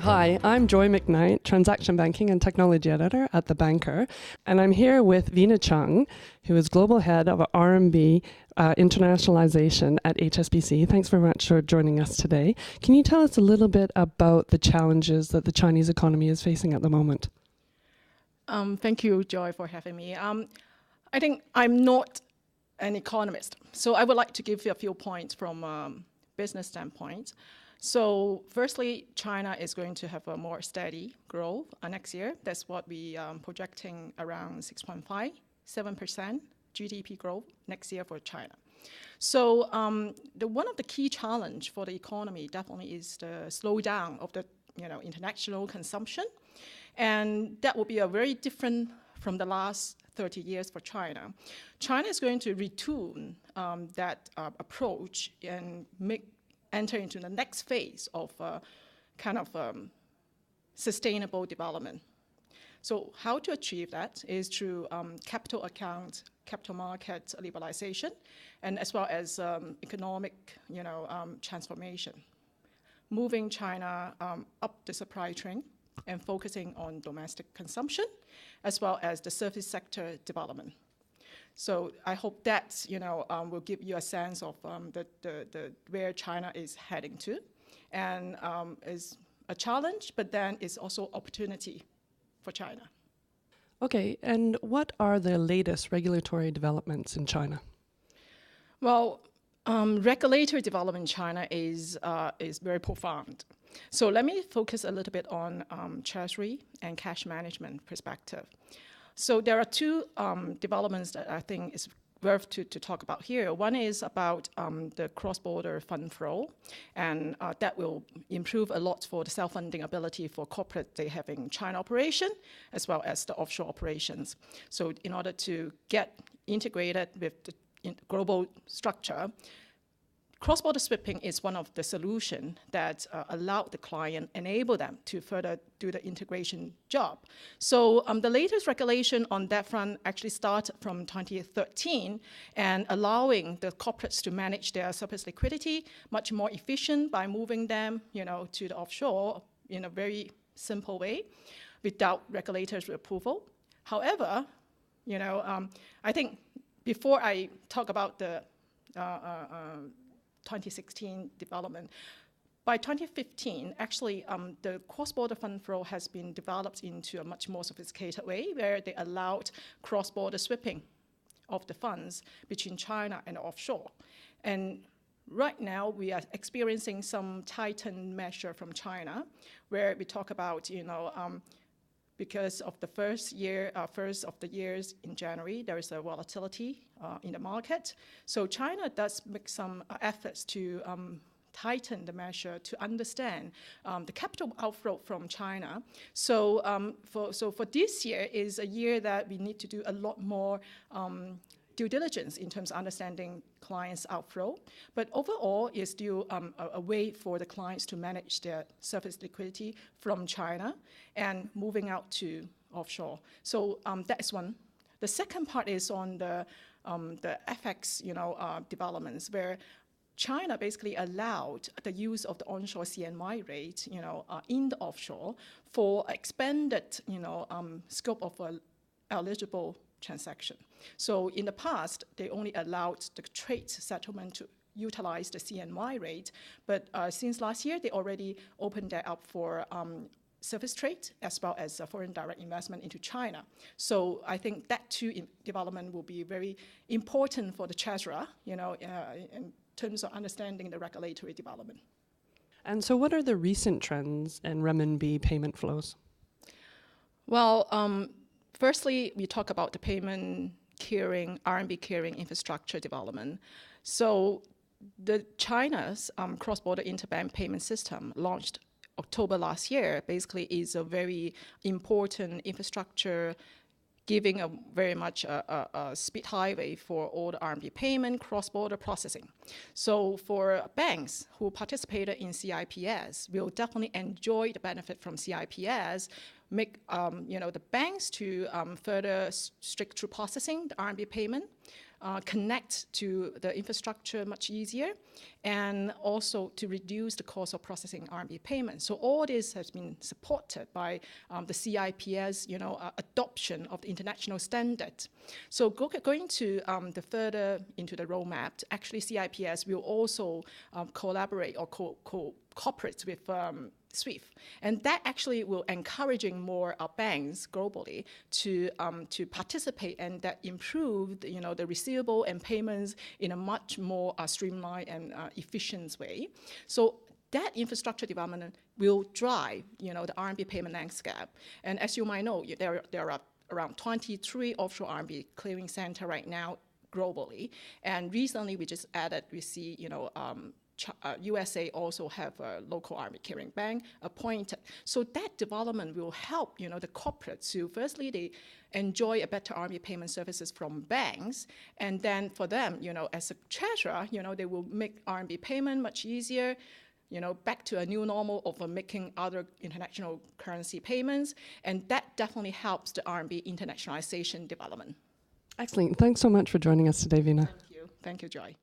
Hi, I'm Joy Macknight, Transaction Banking and Technology Editor at The Banker, and I'm here with Vina Cheung, who is Global Head of RMB Internationalisation at HSBC. Thanks very much for joining us today. Can you tell us a little bit about the challenges that the Chinese economy is facing at the moment? Thank you, Joy, for having me. I think I'm not an economist, so I would like to give you a few points from a business standpoint. So firstly, China is going to have a more steady growth next year. That's what we are projecting, around 6.5, 7% GDP growth next year for China. So one of the key challenge for the economy definitely is the slowdown of the international consumption. And that will be a very different from the last 30 years for China. China is going to retune that approach and enter into the next phase of sustainable development. So how to achieve that is through capital market liberalization, and as well as economic transformation, moving China up the supply chain and focusing on domestic consumption, as well as the service sector development. So I hope that will give you a sense of where China is heading to, and is a challenge, but then it's also opportunity for China. Okay, and what are the latest regulatory developments in China? Well, regulatory development in China is very profound. So let me focus a little bit on treasury and cash management perspective. So there are two developments that I think is worth to talk about here. One is about the cross-border fund flow, and that will improve a lot for the self-funding ability for corporate they have in China operation, as well as the offshore operations. So in order to get integrated with the global structure, cross-border sweeping is one of the solutions that allow the client, enable them to further do the integration job. So the latest regulation on that front actually started from 2013 and allowing the corporates to manage their surplus liquidity much more efficient by moving them to the offshore in a very simple way without regulators' approval. However, I think before I talk about the 2016 development. By 2015, actually, the cross-border fund flow has been developed into a much more sophisticated way where they allowed cross-border sweeping of the funds between China and offshore. And right now, we are experiencing some tightened measure from China where we talk about, because of the first of the years in January, there is a volatility in the market. So China does make some efforts to tighten the measure to understand the capital outflow from China. So for this year is a year that we need to do a lot more due diligence in terms of understanding clients' outflow. But overall, it's still a way for the clients to manage their surplus liquidity from China and moving out to offshore. So that is one. The second part is on the FX developments, where China basically allowed the use of the onshore CNY rate in the offshore for expanded scope of eligible transaction. So in the past, they only allowed the trade settlement to utilize the CNY rate, but since last year, they already opened that up for service trade as well as foreign direct investment into China. So I think that too development will be very important for the treasurer, in terms of understanding the regulatory development. And so what are the recent trends in renminbi payment flows? Well, firstly, we talk about the payment clearing, RMB clearing infrastructure development. So the China's cross-border interbank payment system launched October last year basically is a very important infrastructure giving a very much a speed highway for all the RMB payment cross-border processing. So for banks who participated in CIPS will definitely enjoy the benefit from CIPS, make the banks to further strict through processing the RMB payment, connect to the infrastructure much easier, and also to reduce the cost of processing RMB payments. So all this has been supported by the CIPS, adoption of the international standard. So going to the further into the roadmap, actually CIPS will also collaborate or cooperate with SWIFT, and that actually will encouraging more banks globally to participate and that improve the receivable and payments in a much more streamlined and efficient way. So that infrastructure development will drive the RMB payment landscape. And as you might know, there are around 23 offshore RMB clearing center right now globally, and recently we just added, we see USA also have a local RMB clearing bank appointed. So that development will help, the corporates to, firstly, they enjoy a better RMB payment services from banks, and then for them, as a treasurer, they will make RMB payment much easier, back to a new normal of making other international currency payments, and that definitely helps the RMB internationalization development. Excellent. Thanks so much for joining us today, Vina. Thank you. Thank you, Joy.